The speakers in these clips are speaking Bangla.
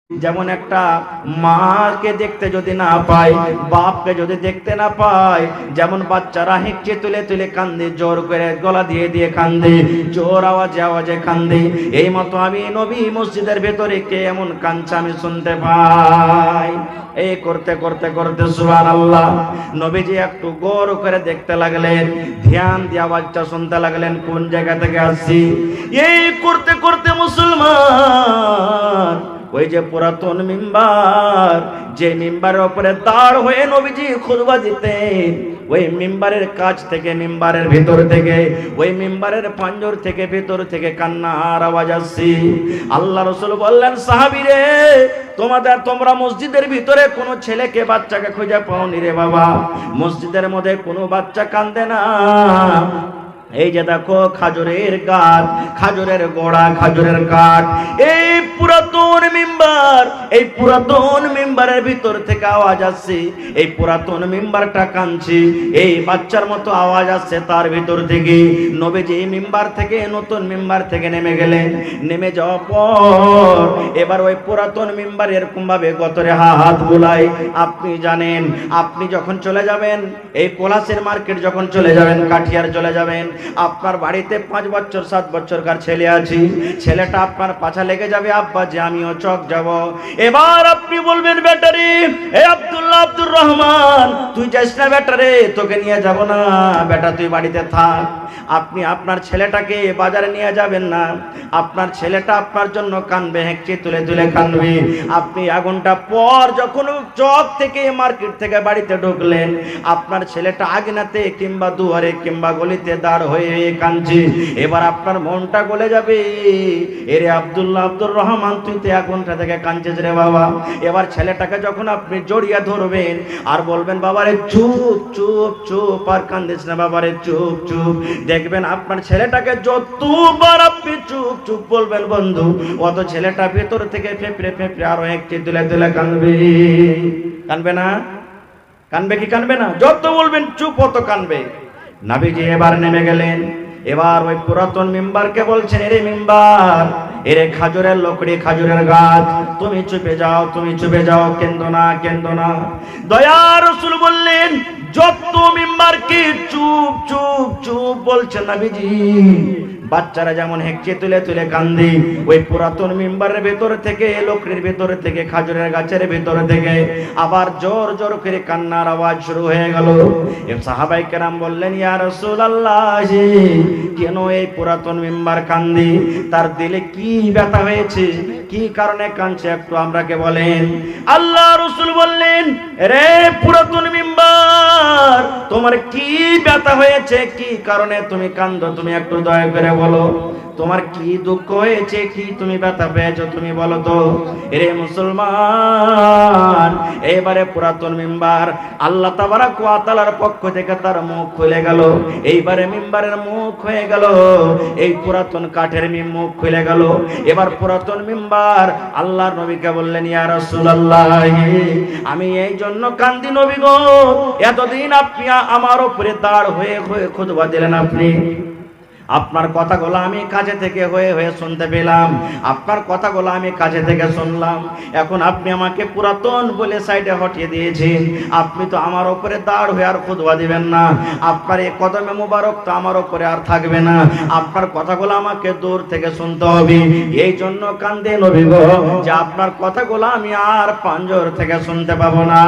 যেমন একটা মাকে দেখতে যদি না পায়, বাপকে যদি দেখতে না পায়, যেমন বাচ্চারা হেঁচে তুলে তুলে কান্দে, জোর করে গলা দিয়ে দিয়ে কান্দে, জোর আওয়াজে আওয়াজে কান্দে, এই মতো আমি নবী মসজিদের ভেতরে কে এমন কাঁদছে আমি শুনতে পাই। এই করতে করতে করতে সুবহানাল্লাহ, নবীজি একটু গৌর করে দেখতে লাগলেন, ধ্যান দিয়ে আওয়াজটা শুনতে লাগলেন কোন জায়গা থেকে আসছি। এই করতে করতে মুসলমান ওই যে পুরাতন মিম্বার, যে মিম্বারের উপরে দাঁড় হয়ে নবীজি খুতবা দিতেন, ওই মিম্বারের কাছ থেকে, মিম্বারের ভিতর থেকে, ওই মিম্বারের পাঞ্জর থেকে ভিতর থেকে কান্নার আওয়াজ আসছে। আল্লাহ রাসূল বললেন, সাহাবীরে তোমরা মসজিদের ভিতরে কোনো ছেলেকে বাচ্চাকে খুঁজে পাওনি রে বাবা? মসজিদের মধ্যে কোনো বাচ্চা কান্দে না। এই যে দেখো খাজুরের গাছ, খাজুরের গোড়া, খাজুরের কাঠ, এই পুরাতন মিম্বার, এই পুরাতন মিম্বারের ভিতর থেকে আওয়াজ আসছে, এই পুরাতন মিম্বারটা কাঁদছে, এই বাচ্চার মতো আওয়াজ আসছে তার ভিতর থেকে। নবীজি এই মিম্বার থেকে, নতুন মিম্বার থেকে নেমে গেলেন। নেমে যাওয়ার পর এবার ওই পুরাতন মিম্বার এরকম ভাবে গতরে হাত বুলায়। আপনি জানেন, আপনি যখন চলে যাবেন, এই পলাশের মার্কেট যখন চলে যাবেন, কাঠিয়ার চলে যাবেন, আপনার বাড়িতে 5 বছর 7 বছরকার ছেলে আছে, ছেলেটা আপনার পাছা লেগে যাবে, আব্বা যে আমিও চক যাব। এবার আপনি বলবেন, বেটারে এ আব্দুল্লাহ, আব্দুর রহমান, তুই যাস না বেটারে, তোকে নিয়ে যাব না, বেটা তুই বাড়িতে থাক। আপনি আপনার ছেলেটাকে বাজারে নিয়ে যাবেন না, আপনার ছেলেটা আপনার জন্য কানবে, হেঁচে তুলে তুলে কানবে। আপনি আগুনটা পর যখন চক থেকে, মার্কেট থেকে বাড়িতে ঢুকলেন, আপনার ছেলেটা আগনাতে কিংবা দুয়ারে কিংবা গলিতে দাঁড় হয়ে কাঁদছে। এবার আপনার মনটা গলে যাবে, এরে আব্দুল্লাহ, আব্দুর রহমান, তুই তো আগুনটা থেকে কাঁদছিস রে বাবা। এবার ছেলেটাকে যখন আপনি জড়িয়ে ধরবেন আর বলবেন, বাবারে চুপ চুপ চুপ, আর কান্দিস না বাবারে, চুপ চুপ, দেখবেন আপনার ছেলেটাকে যতবার আপনি চুপ চুপ বলবেন বন্ধু, অত ছেলেটা ভেতর থেকে ফেপড়ে ফেপড়ে আরো একটি তুলে তুলে কাঁদবে। কাঁদবে না? কাঁদবে কি কাঁদবে না? যত বলবেন চুপ, অত কাঁদবে। নবীজি এবার নেমে গেলেন। এবার ওই পুরাতন মিম্বারকে বলছেন, এরে মিম্বার, এরে খাজুরের লকড়ি, খাজুরের গাছ, তুমি চুপে যাও, তুমি চুপে যাও, কেন্দ না, কেন্দ না। দয়ার রাসূল বললেন, যত মিম্বার কি চুপ চুপ চুপ বলছেন নবীজি, বাচ্চারা যেমন হেঁচে তুলে তুলে কান্দে, ওই পুরাতন মিম্বারের ভেতর থেকে, লকড়ির ভেতর থেকে, খাজুরের গাছের ভেতর থেকে আবার জোর জোর করে কান্নার আওয়াজ শুরু হয়ে গেল। সাহাবায়ে কেরাম বললেন, ইয়া রাসূলুল্লাহ, কেন এই পুরাতন মিম্বার কান্দে? তার দিলে কি ব্যথা হয়েছে? কি কারণে কাঁদছে একটু আমরাকে বলেন। আল্লাহ রাসূল বললেন, রে পুরাতন মিম্বার, তোমার কি ব্যথা হয়েছে? কি কারণে তুমি কাঁদো? তুমি একটু দয়া করে বলো, তোমার কি দুঃখ হয়েছে? কি তুমি ব্যথা পেয়েছো? তুমি বলো তো। রে মুসলমান, এবারে পুরাতন মিম্বার আল্লাহ তাবারাক ওয়া তাআলার পক্ষ থেকে তার মুখ খুলে গেল। এইবারে মিম্বারের মুখ হয়ে গেল, এই পুরাতন কাঠের মুখ খুলে গেল। এবার পুরাতন মিম্বার আল্লাহর নবীকে বললেন, ইয়া রাসূলুল্লাহ, আমি এই জন্য কান্দি নবী গো, এতদিন আপনি আমার উপরে দাঁড় হয়ে হয়ে খুতবা দিলেন, আপনি আপনার কথাগুলো আমি কাছে থেকে হয়ে হয়ে শুনতে পেলাম, আপনার কথাগুলো আমি কাছে থেকে শুনলাম। এখন আপনি আমাকে পুরাতন বলে সাইডে হটিয়ে দিয়েছেন, আপনি তো আমার উপরে দাঁড় হয়ে আর খুতবা দিবেন না, আপনার এই কদমে মুবারক তো আমার উপরে আর থাকবে না, আপনার কথাগুলো আমাকে দূর থেকে শুনতে হবে। এই জন্য কান্দে নবী গো, যে আপনার কথাগুলো আমি আর পাঞ্জর থেকে শুনতে পাবো না।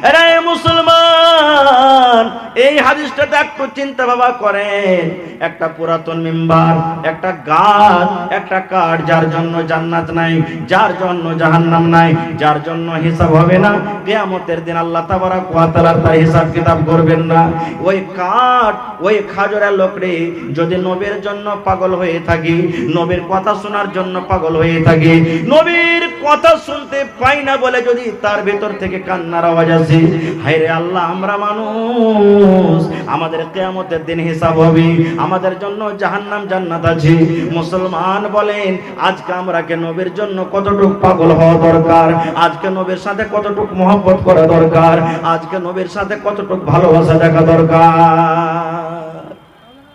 আরে মুসলমান, এই হাদিসটাতে একটু চিন্তা ভাবনা করেন। একটা পুরাতন মিম্বার, একটা গাছ, একটা কাঠ, যার জন্য জান্নাত নাই, যার জন্য জাহান্নাম নাই, যার জন্য হিসাব হবে না, কিয়ামতের দিন আল্লাহ তাবারাক ওয়া তাআলা তার হিসাব কিতাব করবেন না। ওই কাঠ, ওই খাজুরের লকড়ি যদি নবীর জন্য পাগল হয়ে থাকি, নবীর কথা শোনার জন্য পাগল হয়ে থাকি, নবীর কথা শুনতে পাই না বলে যদি তার ভেতর থেকে কান্নার আওয়াজ আসে, হায় রে আল্লাহ, আমরা মানুষ, আমাদের কিয়ামতের দিন হিসাব হবে, আমাদের জন্য জাহান্নাম জান্নাত আছে। মুসলমান বলেন, আজকে আমরা কে নবীর জন্য কতটুকু পাগল হওয়া দরকার, আজকে নবীর সাথে কতটুকু মহব্বত করা দরকার, আজকে নবীর সাথে কতটুকু ভালোবাসা দেখা দরকার।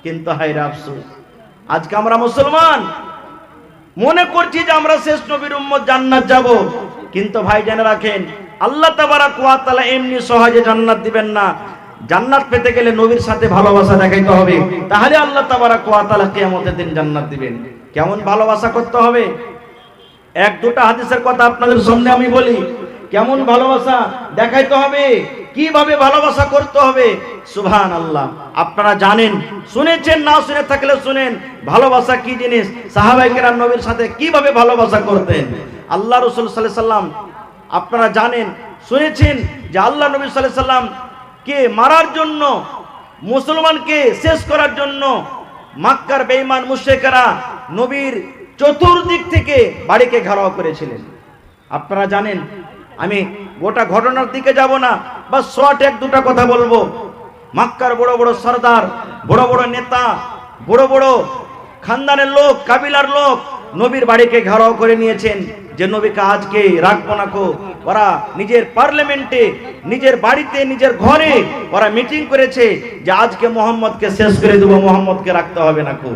কিন্তু হায় রে আফসোস, আজকে আমরা মুসলমান, মনে করছি যে আমরা শেষ নবীর উম্মত, জান্নাত যাব। কিন্তু ভাই জেনে রাখেন, আল্লাহ তাবারাক ওয়া তাআলা এমনি সহজে জান্নাত দিবেন না। জান্নাত পেতে গেলে নবীর সাথে ভালোবাসা দেখাইতে হবে, তাহলে আল্লাহ তাবারাক ওয়া তাআলা কিয়ামতের দিন জান্নাত দিবেন। কেমন ভালোবাসা করতে হবে? এক দুটা হাদিসের কথা আপনাদের সামনে আমি বলি। কেমন ভালোবাসা দেখাইতে হবে, কিভাবে ভালোবাসা করতে হবে, সুবহানাল্লাহ। আপনারা জানেন, শুনেছেন, না শুনে থাকলে শুনেন, ভালোবাসা কি জিনিস। সাহাবায়ে কেরাম নবীর সাথে কিভাবে ভালোবাসা করতেন। আল্লাহ রাসূল সাল্লাল্লাহু আলাইহি সাল্লাম আপনারা জানেন, শুনেছেন যে আল্লাহ নবী সাল্লাল্লাহু আলাইহি সাল্লাম কে মারার জন্য, মুসলমানকে শেষ করার জন্য মক্কার বেঈমান মুশরিকরা নবীর চতুর্দিক থেকে বাড়িকে ঘেরাও করেছিলেন। আপনারা জানেন, আমি গোটা ঘটনার দিকে যাব না, বা শর্ট এক দুটা কথা বলবো। মক্কার বড় বড় সরদার, বড় বড় নেতা, বড় বড় খানদানের লোক, কাবিলার লোক নবীর বাড়িকে ঘেরাও করে নিয়েছেন যে নবীকে আজকে রাখবো না কো। ওরা নিজের পার্লামেন্টে, নিজের বাড়িতে, নিজের ঘরে ওরা মিটিং করেছে যে আজকে মোহাম্মদকে শেষ করে দেবো, মোহাম্মদকে রাখতে হবে না কো।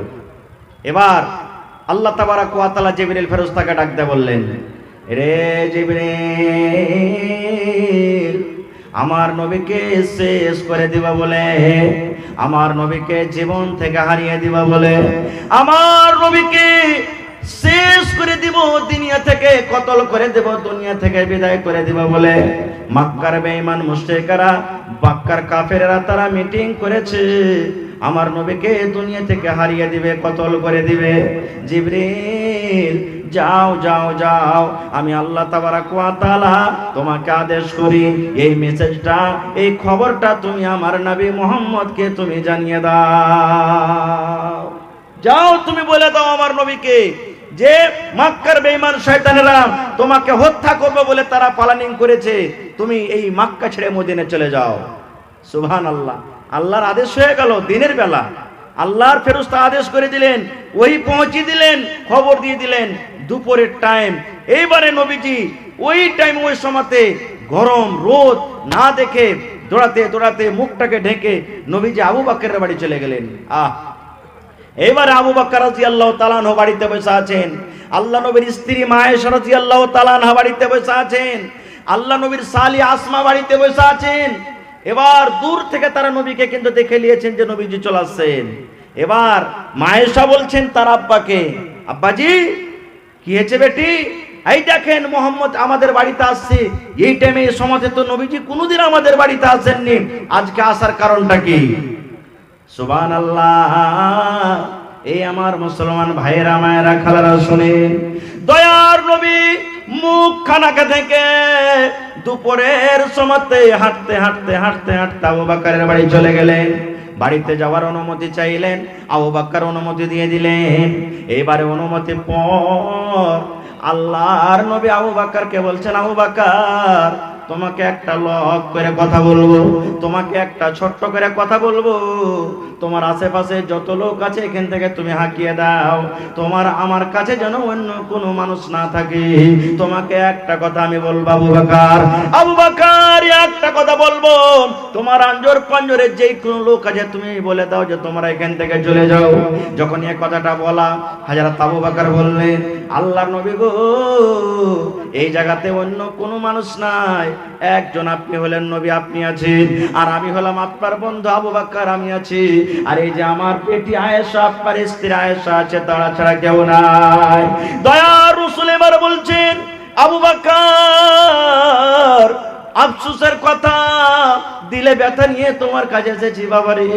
এবার আল্লাহ তাবারাক ওয়া তাআলা জিবরিল ফেরেশতাকে ডাকতে বললেন, রে জিবরিল, আমার নবীকে শেষ করে দিবা বলে, আমার নবীকে জীবন থেকে হারিয়ে দিবা বলে, আমার নবীকে শেষ করে দিব, দুনিয়া থেকে কতল করে দেব, দুনিয়া থেকে বিদায় করে দিব বলে মক্কার বেঈমান মুশরিকরা, মক্কার কাফেররা তারা মিটিং করেছে আমার নবীকে দুনিয়া থেকে হারিয়ে দিবে, কতল করে দিবে। জিবরিল, যাও যাও যাও, আমি আল্লাহ তাবারাক ওয়া তাআলা তোমাকে আদেশ করি, এই মেসেজটা, এই খবরটা তুমি আমার নবী মুহাম্মদকে তুমি জানিয়ে দাও। যাও তুমি বলে দাও আমার নবীকে যে মক্কার বেঈমান শয়তানেরা তোমাকে হত্যা করবে বলে তারা প্ল্যানিং করেছে, তুমি এই মক্কা ছেড়ে মদিনায় চলে যাও। সুবহানাল্লাহ। আল্লাহর আদেশ হয়ে গেল দিনের বেলা। আল্লাহর ফেরেশতা আদেশ করে দিলেন, ওই পৌঁছে দিলেন, খবর দিয়ে দিলেন দুপুরের টাইম। এইবারে নবীজি ওই টাইম, ওই সময়তে গরম রোদ না দেখে দৌড়াতে দৌড়াতে মুখটাকে ঢেকে নবীজি আবু বকরের বাড়ি চলে গেলেন। এবারে আবু বকর রাদিয়াল্লাহু তাআলা আনহু বাড়িতে বসে আছেন, আল্লাহ নবীর স্ত্রী মা আয়েশা রাদিয়াল্লাহু তাআলা আনহা বাড়িতে বসে আছেন, আল্লাহ নবীর শালি আসমা বাড়িতে বসে আছেন। এবার দূর থেকে তারা নবীকে কিন্তু দেখে নিয়েছেন যে নবীজি চলে আসছেন। এবার মা আয়েশা বলছেন তার আব্বাকে, আব্বাজি কি হয়েছে বেটি? এই দেখেন মোহাম্মদ আমাদের বাড়িতে আসছে, এই টাইমে এই সময়তে তো নবীজি কোনোদিন আমাদের বাড়িতে আসেননি, আজকে আসার কারণটা কি? সুবহানাল্লাহ। এই আমার মুসলমান ভাইয়েরা, মায়েরা, খালারা শুনেন, দয়ার নবী মুখ খানাকে থেকে দুপুরের সময়তে হাঁটতে হাঁটতে হাঁটতে হাঁটতে আবু বকরের বাড়ি চলে গেলেন। বাড়িতে যাওয়ার অনুমতি চাইলেন, আবু বকর অনুমতি দিয়ে দিলেন। এইবারে অনুমতি পর আল্লাহর নবী আবু বকরকে বলছেন, আবু বকর তোমাকে একটা লক করে কথা বলবো, তোমাকে একটা ছোট্ট করে কথা বলবো। তোমার আশেপাশে যত লোক আছে এখান থেকে তুমি হাঁকিয়ে দাও, তোমার আমার কাছে যেন অন্য কোনো মানুষ না থাকে। তোমাকে একটা কথা আমি বলবো আবু বকর, আবু বকর একটা কথা বলবো, তোমার আঞ্জর পাঞ্জরের যেই কোনো লোক আছে তুমি বলে দাও যে তোমরা এখান থেকে চলে যাও। যখন এই কথাটা বলা, হযরত আবু বকর বললেন, আল্লাহর নবী গো, এই জায়গাতে অন্য কোনো মানুষ নাই, একজন আপনি হলেন নবী, আপনি আছেন, আর আমি হলাম আপনার বন্ধু আবু বকর, আমি আছি, আর এই যে আমার পেটি আয়েশা, আপনার স্ত্রী আয়েশা আছে, তারা ছাড়া কেউ নাই। দয়ার রাসূল এবার বলছেন, আবু বকর আফসোসের কথা, দিলে ব্যথা নিয়ে তোমার কাছে এসেছি বাবারে।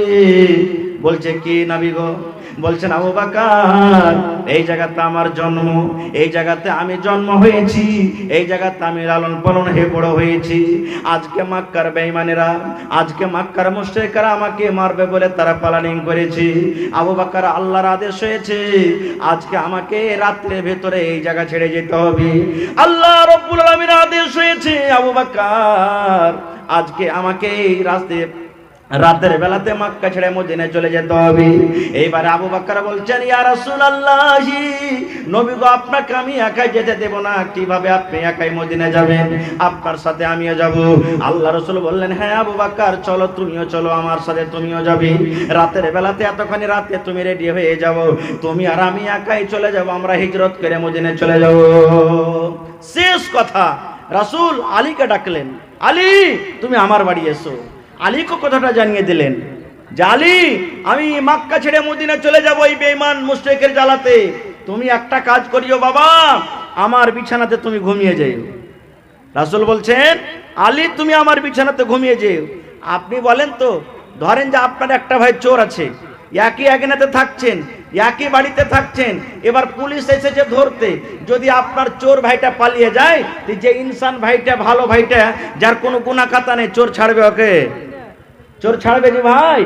বলছে কি নবী গো? বলছেন আবু বকর, এই জায়গাতে আমার জন্ম, এই জায়গাতে আমি জন্ম হয়েছি, এই জায়গাতে আমি লালন পালন হয়ে বড় হয়েছি। আজকে মক্কার বেঈমানেরা, আজকে মক্কার মুশরিকরা আমাকে মারবে বলে তারা প্ল্যানিং করেছে। আবু বকর আল্লাহর আদেশ হয়েছে, আজকে আমাকে রাত্রের ভেতরে এই জায়গা ছেড়ে যেতে হবে। আল্লাহ রাব্বুল আলামিনের আদেশ হয়েছে, আবু বকর আজকে আমাকে এই রাস্তায় রাতের বেলাতে মক্কা ছেড়ে মদিনায় চলে যেতে হবে। এইবারে আবু বকর বলছেন, ইয়া রাসূলুল্লাহ, নবী গো, আপনাকে আমি একাই যেতে দেব না। কিভাবে আপনি একাই মদিনায় যাবেন? আপনার সাথে আমিও যাব। আল্লাহ রাসূল বললেন, হ্যাঁ আবু বকর, চলো, তুমিও চলো, আমার সাথে তুমিও যাবে। রাতের বেলাতে এতখানি রাতে তুমি রেডি হয়ে যাও, তুমি আর আমি একাই চলে যাব, আমরা হিজরত করে মদিনায় চলে যাব। শেষ কথা, রাসূল আলীকে ডাকলেন, আলী তুমি আমার বাড়ি এসো। আলীকে কথাটা জানিয়ে দিলেন যে, আলী, আমি মক্কা ছেড়ে মদিনা চলে যাব এই বেঈমান মুশরিকের জ্বালাতে। তুমি একটা কাজ করিও বাবা, আমার বিছানাতে তুমি ঘুমিয়ে যাও। রাসূল বলছেন, আলী তুমি আমার বিছানাতে ঘুমিয়ে যাও। আপনি বলেন তো, ধরেন যে আপনার একটা ভাই চোর আছে, একই এখানেতে থাকছেন, একই বাড়িতে থাকছেন, এবার পুলিশ এসেছে ধরতে। যদি আপনার চোর ভাইটা পালিয়ে যায়, যে ইনসান ভাইটা, ভালো ভাইটা, যার কোনো গুনাহ খাতা নেই, চোর ছাড়বে ওকে? চোর ছাড়বে জি ভাই?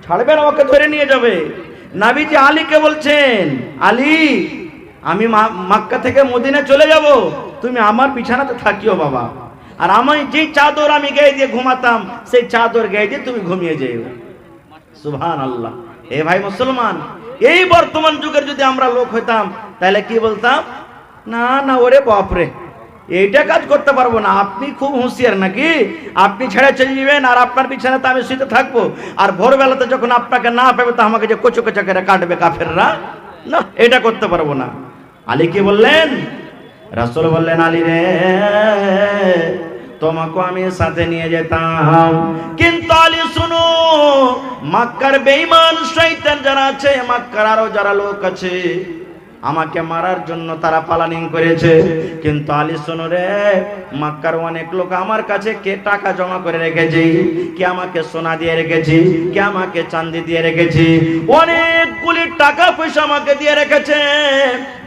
ছাড়বে না, ওকে ধরে নিয়ে যাবে। নবীজি আলীকে বলছেন, আলী আমি মক্কা থেকে মদিনা চলে যাব, তুমি আমার বিছানাতে থাকিও বাবা, আর আমি যে চাদর আমি গায়ে দিয়ে ঘুমাতাম, সেই চাদর গায়ে দিয়ে তুমি ঘুমিয়ে যাও। সুবহানাল্লাহ। এ ভাই মুসলমান, এই বর্তমান যুগের যদি আমরা লোক হইতাম, তাহলে কি বলতাম? না না, ওরে বাপরে, এইটা কাজ করতে পারবো না। আপনি খুব হুঁশিয়ার নাকি? আপনি ছেড়ে চলে যাবেন আর আপনার বিছানাতে আমি শুতে থাকবো, আর ভোরবেলাতে যখন আপনাকে না পাবে তো আমাকে যে কোচো কোচা করে কাটবে কাফেররা। না, এটা করতে পারবো না। আলী কি বললেন? রাসূল বললেন, আলী রে, তোমাকে আমি সাথে নিয়ে যেতাম, কিন্তু আলী শুনো, মক্কার বেঈমান শয়তান যারা আছে, মক্কার আরো যারা লোক আছে, আমাকে মারার জন্য তারা প্ল্যানিং করেছে। কিন্তু আলী শোনো রে, মক্কার অনেক লোক আমার কাছে কে টাকা জমা করে রেখেছে, কে আমাকে সোনা দিয়ে রেখেছে, কে আমাকে চাঁদি দিয়ে রেখেছে, অনেকগুলি টাকা পয়সা আমাকে দিয়ে রেখেছে।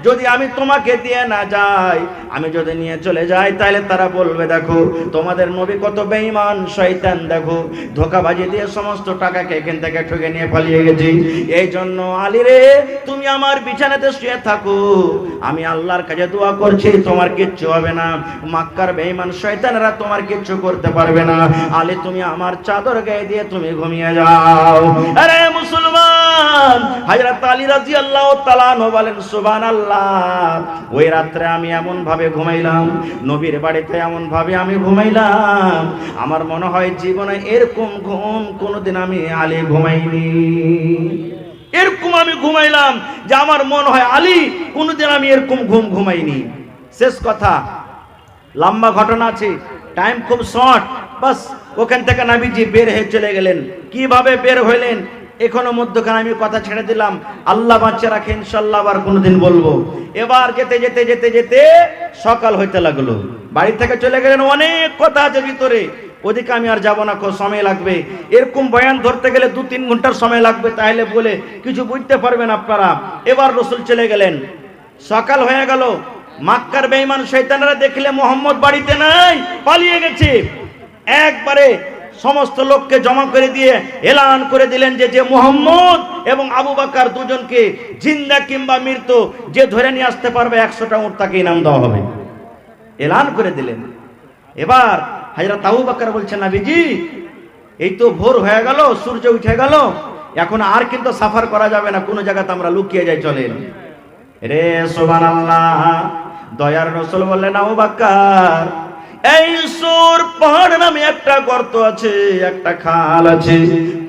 যদি আমি তোমাকে দিয়ে না যাই, আমি যদি নিয়ে চলে যাই, তাহলে তারা বলবে, দেখো তোমাদের নবী কত বেঈমান শয়তান, দেখো ধোঁকাবাজি দিয়ে সমস্ত টাকাকে এখান থেকে ঠকে নিয়ে পালিয়ে গেছি। এই জন্য আলী রে, তুমি আমার বিছানাতে শুয়ে থাকো, আমি আল্লাহর কাছে দোয়া করছি, তোমার কিচ্ছু হবে না, মক্কার বেঈমান শয়তানরা তোমার কিচ্ছু করতে পারবে না। আলী তুমি আমার চাদর গায়ে দিয়ে তুমি ঘুমিয়ে যাও। আরে মুসলমান, হযরত আলী রাদিয়াল্লাহু তাআলা আনহু বলেন, সুবহানাল্লাহ, ওই রাত্রে আমি এমন ভাবে ঘুমাইলাম, নবীর বাড়িতে এমন ভাবে আমি ঘুমাইলাম, আমার মনে হয় জীবনে এরকম ঘুম কোনোদিন আমি আলী ঘুমাইনি। এরকম আমি ঘুমাইলাম যে আমার মনে হয় আলী কোনোদিন আমি এরকম ঘুম ঘুমাইনি। শেষ কথা, লম্বা ঘটনা আছে, টাইম খুব শর্ট, বাস ওখান থেকে নবীজি বের হয়ে চলে গেলেন। কিভাবে বের হইলেন এখনো মধ্যখানে আমি কথা ছেড়ে দিলাম, আল্লাহ বাঁচিয়ে রাখে, ইনশাআল্লাহ আবার কোনোদিন বলবো। এবার যেতে যেতে যেতে যেতে সকাল হইতে লাগলো, বাড়ি থেকে চলে গেলেন, অনেক কথা আছে ভিতরে, ওদিকে আমি আর যাবো না, সময় লাগবে। এরকম বয়ান ধরতে গেলে 2-3 ঘন্টার সময় লাগবে, তাহলে বলে কিছু বুঝতে পারবেন আপনারা। এবার রাসূল চলে গেলেন, সকাল হয়ে গেল। মক্কার বেঈমান শয়তানরা দেখলে মুহাম্মদ বাড়িতে নাই, পালিয়ে গেছে, একবারে সমস্ত লোককে জমা করে দিয়ে এলান করে দিলেন যে যে মুহাম্মদ এবং আবু বকর দুজনকে জিন্দা কিংবা মৃত যে ধরে নিয়ে আসতে পারবে 100টা উট তাকে ইনাম দেওয়া হবে, এলান করে দিলেন। এবার হযরত আবু বকর বলছেন, নবীজি এই তো ভোর হয়ে গেল, সূর্য উঠে গেল, এখন আর কিন্তু সাফার করা যাবে না, কোন জায়গাতে আমরা লুকিয়ে যাই, চলেন। রে সুবহানাল্লাহ, দয়ার রাসূল বললেন, আবু বকর, এই সুর পাহাড় নামে একটা গর্ত আছে, একটা খাল আছে,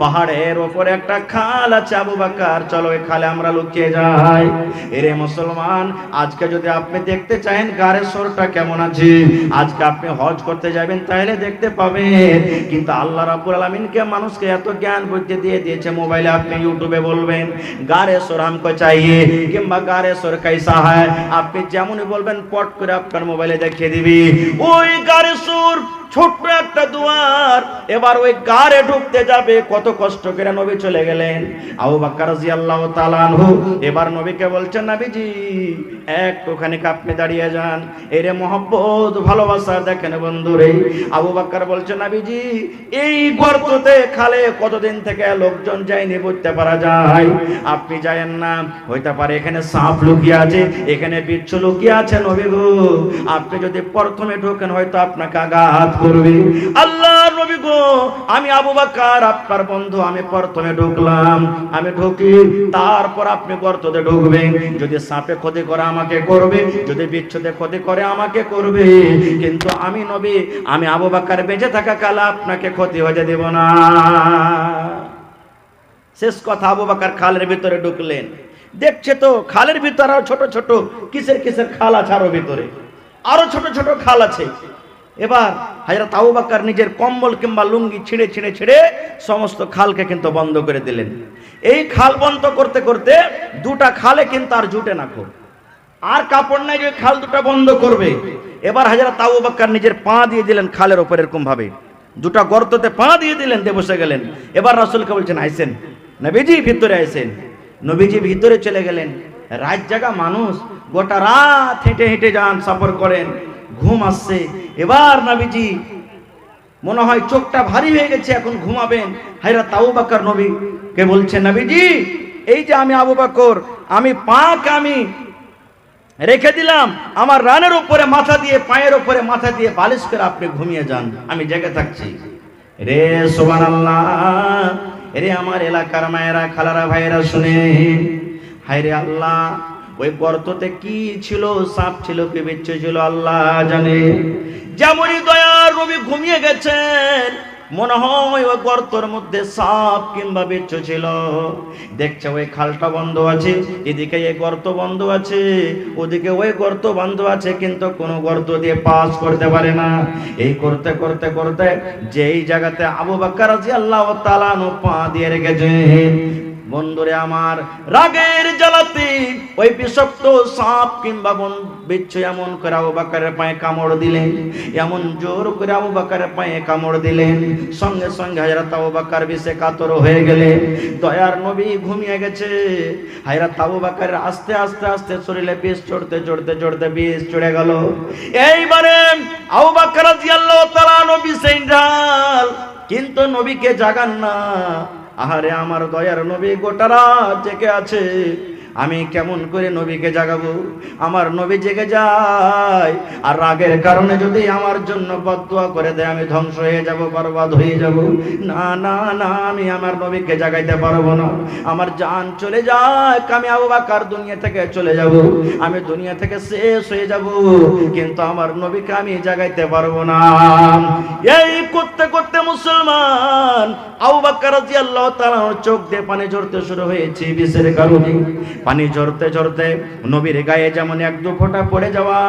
পাহাড়ের উপরে একটা খাল আছে, আবু বকর চলো এই খালে আমরা লুকিয়ে যাই। এরে মুসলমান, আজকে যদি আপনি দেখতে চান গারে সুরটা কেমন আছে, আজকে আপনি হজ করতে যাবেন তাহলে দেখতে পাবেন, কিন্তু আল্লাহ রাব্বুল আলামিনকে মানুষকে এত জ্ঞান বুদ্ধি দিয়ে দিয়েছে, মোবাইলে আপনি ইউটিউবে বলবেন গারে সুর हमको चाहिए কিংবা গারে সুর कैसा है, আপনি যেমনই বলবেন পট করে আপনার মোবাইলে দেখিয়ে দিবি ওই গারে সুর, ছোট্ট একটা দুয়ার। এবার ওই গারে ঢুকতে যাবে, কত কষ্ট করে নবী চলে গেলেন। আবু বকর রাদিয়াল্লাহু তাআলা আনহু এবার নবীকে বলছেন, নবীজি একটুখানি আপনি দাঁড়িয়ে যান। এরে মহব্বত ভালোবাসা দেখেন বন্ধুরে, আবু বকর বলছেন, নবীজি এই গর্ততে খালে কতদিন থেকে লোকজন যায়নি, বুঝতে পারা যায়, আপনি যায়েন না, হইতে পারে এখানে সাপ লুকিয়ে আছে, এখানে বিচ্ছু লুকিয়ে আছে, নবী গো আপনি যদি প্রথমে ঢোকেন হয়তো আপনাকে আঘাত করবে। আল্লাহ নবী গো, আমি আবু বকর আপনার বন্ধু, আমি প্রথমে ঢুকলাম, আমি ঢুকি, তারপর আপনি গর্ততে ঢুকবেন। যদি সাপে ক্ষতি করে আমাকে করবে, যদি বিচ্ছুতে ক্ষতি করে আমাকে করবে, কিন্তু আমি নবী, আমি আবু বকর বেঁচে থাকা কালে আপনাকে ক্ষতি হতে দেব না। শেষ কথা, আবু বকর খালের ভিতরে ঢুকলেন। দেখছে তো খালের ভিতরে আরো ছোট ছোট কিসের কিসের খাল আছে, আরো ভিতরে আরো ছোট ছোট খাল আছে। এবার হযরত আবু বকর নিজের কম্বল কিংবা লুঙ্গি ছিঁড়ে ছিঁড়ে ছিঁড়ে সমস্ত খালকে কিন্তু বন্ধ করে দিলেন। এই খাল বন্ধ করতে করতে দুটা খালে কিন্তু আর জুটে না, খুব আর কাপড় নাই যে খাল দুটা বন্ধ করবে। এবার হযরত আবু বকর নিজের পা দিয়ে দিলেন খালের উপর, এরকম ভাবে দুটা গর্ততে পা দিয়ে দিলেন, দিয়ে বসে গেলেন। এবার রাসূলকে বলছেন, আইসেন নবীজি, ভিতরে আইসেন। নবীজি ভিতরে চলে গেলেন। রাত জাগা মানুষ, গোটা রাত হেঁটে হেঁটে যান, সফর করেন, ঘুম আসছে। এবার নবীজি মনে হয় চোখটা ভারী হয়ে গেছে, এখন ঘুমাবেন। হযরত আবু বকর নবীকে বলছেন, নবীজি এই যে আমি আবু বকর, আমি পাক আমি রেখে দিলাম, আমার রানের উপরে মাথা দিয়ে, পায়ের উপরে মাথা দিয়ে বালিশ করে আপনি ঘুমিয়ে যান, আমি জেগে থাকছি। রে সুবহানাল্লাহ, রে আমার এলাকার মায়েরা, খালারা, ভাইয়েরা শুনে, হায় রে আল্লাহ, ওই গর্ততে কি ছিল, সাপ ছিল কি বিচ্ছু ছিল আল্লাহ জানে। যেমনই দয়ার নবী ঘুমিয়ে গেছেন, মনে হয় ওই গর্তের মধ্যে সাপ কিংবা বিচ্ছু ছিল। দেখছে ওই খালটা বন্ধ আছে, এদিকে এই গর্ত বন্ধ আছে, ওদিকে ওই গর্ত বন্ধ আছে, কিন্তু কোনো গর্ত দিয়ে পাস করতে পারে না। এই করতে করতে করতে যেই জায়গাতে আবু বকর রাদিয়াল্লাহু তাআলা পা দিয়ে রেখেছেন, বন্ধুরে আমার, রাগের জ্বালাতে ওই বিষাক্ত সাপ কিংবা বিচ্ছু এমন করে আবু বকরের পায়ে কামড় দিলেন, এমন জোর করে আবু বকরের পায়ে কামড় দিলেন, সঙ্গে সঙ্গে হযরত আবু বকর বিষে কাতর হয়ে গেলেন। দয়ার নবী ঘুমিয়ে গেছে। হযরত আবু বকরের আস্তে আস্তে আস্তে শরীরে বিষ চড়তে চড়তে চড়তে বিষ চড়ে গেল। এইবারে আবু বকর রাদিয়াল্লাহু তাআলা নবী সেইডাল, কিন্তু নবীকে জাগান না। আহারে আমার দয়ার নবী গোটা রাত জেগে আছে, আমি কেমন করে নবীকে জাগাবো? আমার নবী জেগে যায়, আর রাগের কারণে যদি আমার জন্য বদদুয়া করে দেয়, আমি ধ্বংস হয়ে যাব, বরবাদ হয়ে যাব। না না না, আমি আমার নবীকে জাগাইতে পারবো না। আমার জান চলে যায়, আমি আবু বকর দুনিয়া থেকে চলে যাব, আমি দুনিয়া থেকে শেষ হয়ে যাব, কিন্তু আমার নবীকে আমি জাগাইতে পারবো না। এই করতে করতে মুসলমান আবু বকর রাদিয়াল্লাহু তাআলা চোখ দিয়ে পানি ঝরতে শুরু হয়েছে বিষের কারণে। পানি ঝরতে ঝরতে নবীর গায়ে যেমন এক দু ফোঁটা পড়ে যাওয়া,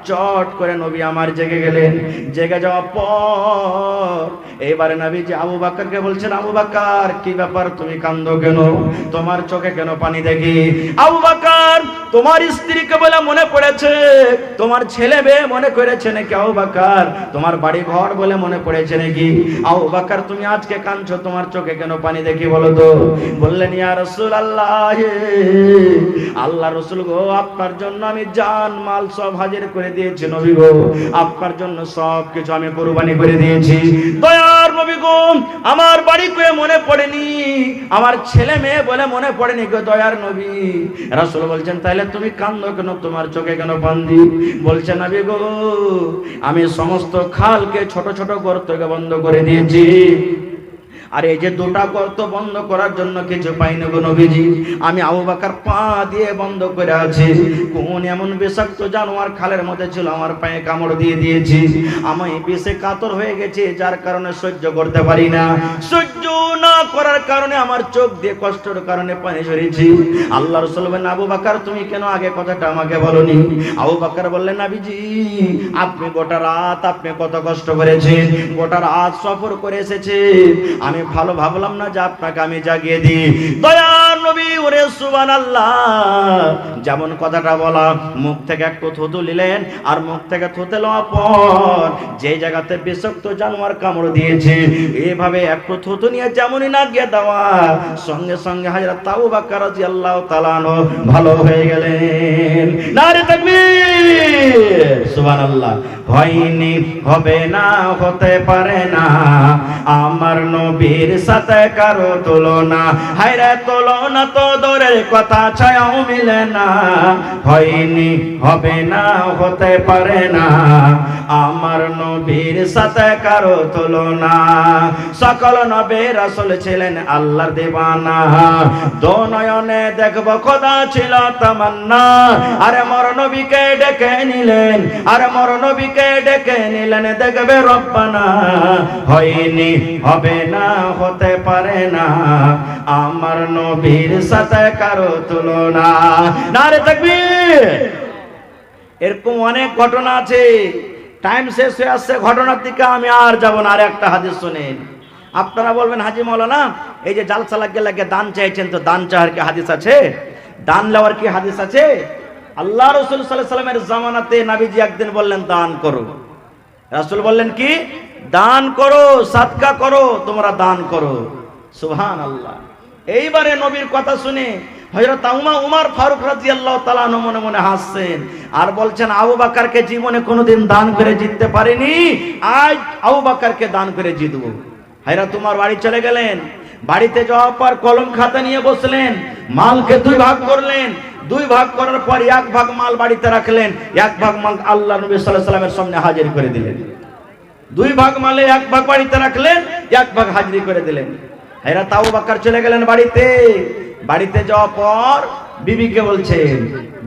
চট করে নবী আমার জেগে গেলেন। জেগে যাওয়ার পর এইবারে নবী যে আবু বকরকে বলছেন, আবু বকর কি ব্যাপার, তুমি কাঁদো কেন, তোমার চোখে কেন পানি দেখি? আবু বকর তোমার স্ত্রীকে বলে মনে পড়েছে, তোমার ছেলে মেয়ে মনে করেছে নাকি? আবু বকর তোমার বাড়ি ঘর বলে মনে পড়েছে নাকি? আবু বকর তুমি আজকে কাঁদছো, তোমার চোখে কেন পানি দেখি বলো তো? বললেন, ইয়া রাসূলুল্লাহ, আল্লাহ রাসূল গো, আপনার জন্য আমি জান মাল সব হাজির করে দিয়েছি নবী গো, আপনার জন্য সব কিছু আমি কুরবানি করে দিয়েছি। দয়ার নবী গো, আমার বাড়ি কয়ে মনে পড়েনি, আমার ছেলে মেয়ে বলে মনে পড়েনি গো দয়ার নবী। রাসূল বলছেন, তাহলে তুমি কাঁদো কেন, তোমার চোখে কেন পানি? বলছেন, নবী গো, আমি সমস্ত খালকে ছোট ছোট গর্তকে বন্ধ করে দিয়েছি, আর এই যে দুটা গর্ত বন্ধ করার জন্য কিছু পাইনি গো নবীজি, আমি আবু বকর পা দিয়ে বন্ধ করে আছি। কোন এমন বিষাক্ত জানোয়ার খালের মধ্যে ছিল, আমার পায়ে কামড় দিয়ে দিয়েছি, আমি বিষে কাতর হয়ে গেছি, যার কারণে সহ্য করতে পারি না, সহ্য না করার কারণে আমার চোখ দিয়ে কষ্টের কারণে পানি ঝরেছি। আল্লাহ রাসূল বলেন, আবু বকর তুমি কেন আগে কথাটা আমাকে বলনি? আবু বকর বললেন, নবীজি আপনি গোটা রাত আপনি কত কষ্ট করেছেন, গোটা রাত সফর করে এসেছে, আমি ভালো ভাবলাম না যে আপনাকে আমি জাগিয়ে দিই। দয়ার নবী ওরে সুবহানাল্লাহ, যেমন কথাটা বলা, মুখ থেকে একটু থুতু নিলেন, আর মুখ থেকে থুতে লওয়ার পর যে জায়গাতে বিষাক্ত জানোয়ার কামড় দিয়েছে, এইভাবে একটু থুতু নিয়ে যেমনই না গিয়ে দেওয়া, সঙ্গে সঙ্গে হযরত আবু বকর রাদিয়াল্লাহু তাআলা ভালো হয়ে গেলেন। নারে তাকবীর, সুবহানাল্লাহ। হয়নি, হবে না, হতে পারে না আমার নবীর সাথে কারো তুলনা। হায়রে তুলনা তো দূরের কথা, ছায়াও মিলে না। হয়নি, হবে না, হতে পারে না আমার নবীর সাথে কারো তুলনা। সকল নবী রাসূল ছিলেন আল্লাহর দিওয়ানা, দো নয়নে দেখব খোদা ছিল তামান্না। আরে মোর নবীকে ডেকে নিলেন, আরে মোর নবীকে ডেকে নিলেন, দেখবে রব্বানা। হয়নি, হবে না, হতে পারে না আমার নবীর সাথে কারো তুলনা। নারে তাকবীর। এরকম অনেক ঘটনা আছে, টাইম শেষ হয়ে আসছে, ঘটনার দিকে আমি আর যাব না। আর একটা হাদিস শুনেন। আপনারা বলবেন হাজি মাওলানা এই যে জালসা লাগে লাগে দান চাইছেন, তো দান চাওয়ার কি হাদিস আছে? দান নেওয়ার কি হাদিস আছে? আল্লাহ রাসূল সাল্লাল্লাহু আলাইহি সাল্লামের জামানাতে নবীজি একদিন বললেন দান করো। রাসূল বললেন কি? দান করো, সাদকা করো, তোমরা দান করো। সুবহানাল্লাহ। এইবারে নবীর কথা শুনে হযরত উমর ফারুক রাদিয়াল্লাহু তাআলা মনে মনে হাসছেন আর বলছেন আবু বকরকে জীবনে কোনোদিন দান করে জিততে পারিনি, আজ আবু বকরকে দান করে জিতবো। হযরত উমর বাড়ি চলে গেলেন। বাড়িতে যাওয়ার পর কলম খাতা নিয়ে বসলেন, মালকে দুই ভাগ করলেন। দুই ভাগ করার পর এক ভাগ মাল বাড়িতে রাখলেন, এক ভাগ মাল আল্লাহ নবী সাল্লাল্লাহু আলাইহি সাল্লামের সামনে হাজির করে দিলেন। দুই ভাগ মালে এক ভাগ বাড়িতে রাখলেন, এক ভাগ হাজির করে দিলেন। হযরত আবু বকর চলে গেলেন বাড়িতে। বাড়িতে যাওয়ার পর বিবিকে বলছেন,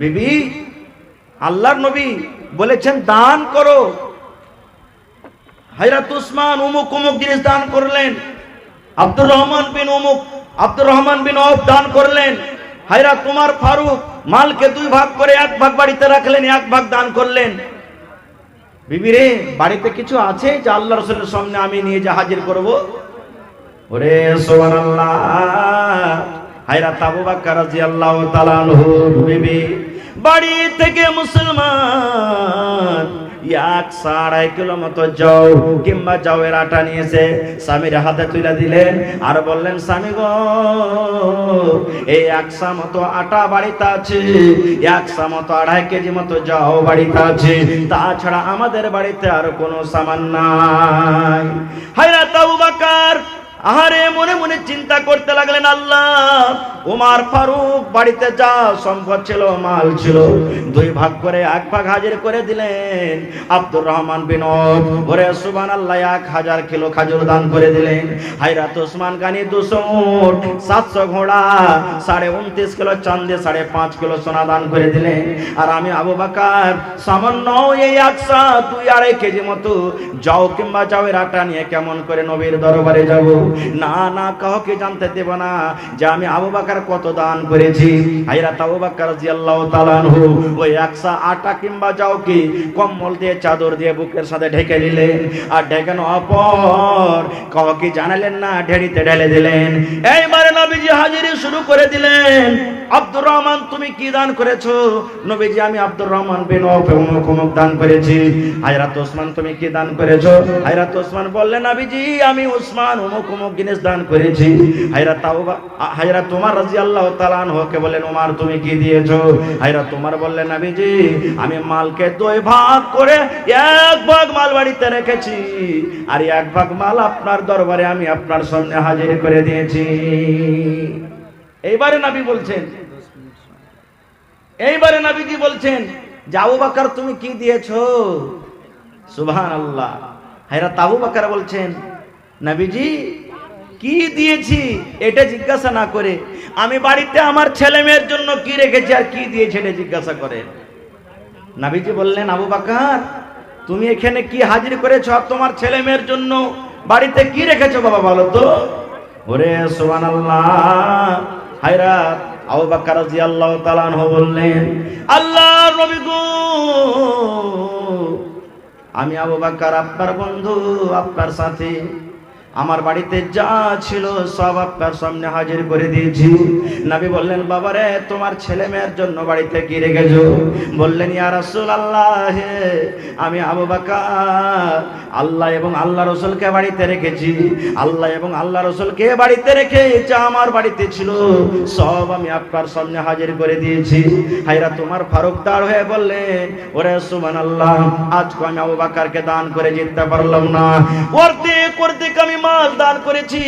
বিবি আল্লাহর নবী বলেছেন দান করো। হযরত উসমান অমুক অমুক জিনিস দান করলেন, আব্দুর রহমান বিন আওফ দান করলেন, হযরত উমর ফারুক মালকে দুই ভাগ করে এক ভাগ বাড়িতে রাখলেন, এক ভাগ দান করলেন। বিবি রে, বাড়িতে কিছু আছে যে আল্লাহ রাসূলের সামনে আমি নিয়ে যা হাজির করব? ওরে সুবহানাল্লাহ। হযরত আবু বকর রাদিয়াল্লাহু তাআলা আনহু বিবি বাড়ি থেকে মুসলমান 1.5 কিলো মতো যাও কিংবা যাওয়ের আটা নিয়েছে স্বামীর হাতে তুলে দিলেন আর বললেন, স্বামী গো এই 1 মতো আটা বাড়িতে আছে, 1 মতো 2.5 কেজি মতো যাও বাড়িতে আছে, তাছাড়া আমাদের বাড়িতে আর কোনো সামান নাই। হযরত আবু বকর আহারে মনে মনে চিন্তা করতে লাগলেন, আল্লাহ উমর ফারুক বাড়িতে যা সম্পদ ছিল, মাল ছিল, দুই ভাগ করে এক ভাগ হাজির করে দিলেন। আব্দুর রহমান বিন আওফ ওরে সুবহানাল্লাহ 1000 কিলো খাজুর দান করে দিলেন। হযরত উসমান গানি 200 উট, 700 ঘোড়া, 29.5 কিলো চাঁদে, 5.5 কিলো সোনা দান করে দিলেন। আর আমি আবু বকর সামান্য এই 2.5 কেজি মতো যাও কিংবা যাওয়ের আটা নিয়ে কেমন করে নবীর দরবারে যাব? না না, কাউকে জানতে দেব না যে আমি আবু বকর কত দান করেছি। হযরত আবু বকর রাদিয়াল্লাহু তাআলা আনহু ওই 100 আটা কিংবা যাও কি কম্বল দিয়ে চাদর দিয়ে বুকের সাথে ঢেকে নিলেন আর ঢেকানো অপর কাউকে জানালেন না, ঢেড়িতে ঢেলে দিলেন। এইবারে নবীজি হাজিরি শুরু করে দিলেন। আব্দুর রহমান তুমি কি দান করেছো? নবীজি আমি আব্দুর রহমান বিন আওফ অমুক দান করেছি। হযরত ওসমান তুমি কি দান করেছো? হযরত ওসমান বললেন, নবীজি আমি ওসমান অমুক জিনিস দান করেছি। হযরত উমর রাদিয়াল্লাহু তাআলা আনহুকে বললেন, উমর তুমি কি দিয়েছো? হযরত উমর বললেন, নবীজি আমি মালকে দুই ভাগ করে এক ভাগ মাল বাড়িতে রেখেছি আর এক ভাগ মাল আপনার দরবারে আমি আপনার সামনে হাজির করে দিয়েছি। এইবারে নবী বলছেন, এইবারে নবীজি বলছেন যে আবু বকর তুমি কি দিয়েছো? সুবহানাল্লাহ। হযরত আবু বকর বলছেন, নবীজি কি দিয়েছি এটা জিজ্ঞাসা না করে আমি বাড়িতে আমার ছেলে মেয়ের জন্য কি রেখেছি আর কি দিয়েছি এটা জিজ্ঞাসা করেন। নবীজি বললেন, আবু বকর তুমি এখানে কি হাজির করেছো আর তোমার ছেলে মেয়ের জন্য বাড়িতে কি রেখেছো বাবা বলো তো? ওরে সুবহানাল্লাহ। হযরত আবু বকর রাদিয়াল্লাহু তাআলা আনহু বললেন, আল্লাহর নবী গো আমি আবু বকর আপনার বন্ধু, আপনার সাথী, আমার বাড়িতে যা ছিল সব আপনার সামনে হাজির করে দিয়েছি। নবী বললেন, বাবা রে, তোমার ছেলে মেয়ের জন্য বাড়িতে কি রেখেছো? বললেন, ইয়া রাসূলুল্লাহ, আমি আবু বকর আল্লাহ এবং আল্লাহ রাসূলকে বাড়িতে রেখেছি। আল্লাহ এবং আল্লাহ রাসূলকে বাড়িতে রেখে যা আমার বাড়িতে ছিল সব আমি আপনার সামনে হাজির করে দিয়েছি। হায়রা তোমার ফারুক দাঁড় হয়ে বললেন, ওরে সুবহানাল্লাহ, আজকে আমি আবু বকরকে দান করে জিততে পারলাম না। অর্ধেক আমি মাল দান করেছি।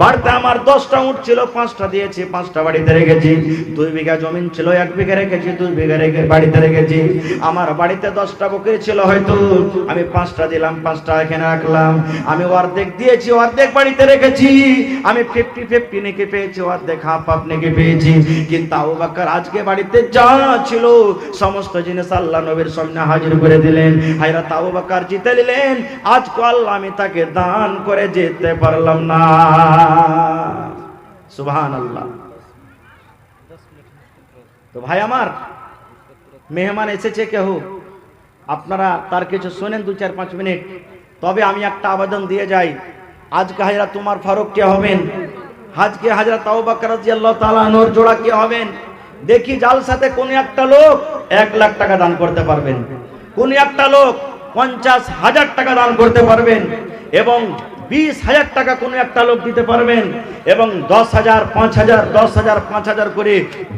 বাড়িতে আমার 10টা উট ছিল, 5টা দিয়েছি, 5টা বাড়িতে রেখেছি। 2 বিঘা জমি ছিল, 1 বিঘা রেখেছি, 2 বিঘা রেখে বাড়িতে রেখেছি। আমার বাড়িতে 10টা বকরি ছিল, হয়তো আমি 5টা দিলাম, 5টা এখানে রাখলাম। আমি অর্ধেক দিয়েছি, অর্ধেক বাড়িতে রেখেছি। আমি 50-50 নাকি পেয়েছি, অর্ধেক হাফ নাকি পেয়েছি। কিন্তু আবু বকর আজকে বাড়িতে যা ছিল সমস্ত জিনিস আল্লাহ নবীর সামনে হাজির করে দিলেন। হযরত আবু বকর জিতে নিলেন। আজকে আল্লাহ আমি তাকে দান করে যেতে পারলাম না। সুবহানাল্লাহ। তো ভাই আমার, মেহমান এসেছে কেউ, আপনারা তার কিছু শোনেন 2-4-5 মিনিট, তবে আমি একটা আবেদন দিয়ে যাই। আজকে হযরত উমর ফারুক কে হবেন? আজকে হযরত আবু বকর রাদিয়াল্লাহু তাআলা আনহুর জোড়া কে হবেন? দেখি জালসাতে কোন একটা লোক 1 লাখ টাকা দান করতে পারবেন, কোন একটা লোক 50,000 টাকা দান করতে পারবেন, এবং 20,000 টাকা কোন একটা লোক দিতে পারবেন, এবং 10,000, 5,000, 10,000, 5,000 করে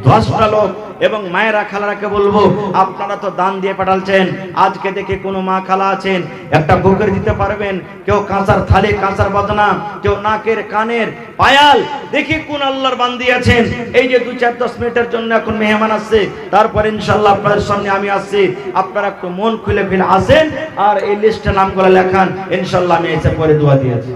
10টা লোক। এবং মায়েরা খালারাকে বলবো, আপনারা তো দান দিয়ে পাঠালছেন, আজকে দেখে কোনো মা খালা আছেন, একটা বকরি দিতে পারবেন। কেউ কাঁসার থালি, কাঁসার বদনা, কেউ নাকের কানের পায়াল, দেখি কোন আল্লাহর বান্দি আছেন। এই যে 2-4-10 মিনিটের জন্য এখন মেহমান আসছে, তারপর ইনশাআল্লাহ আপনাদের সামনে আমি আসছি। আপনারা একটু মন খুলে আসেন আর এই লিস্টে নামগুলো লেখান, ইনশাআল্লাহ আমি এসে পরে দোয়া দিয়েছি।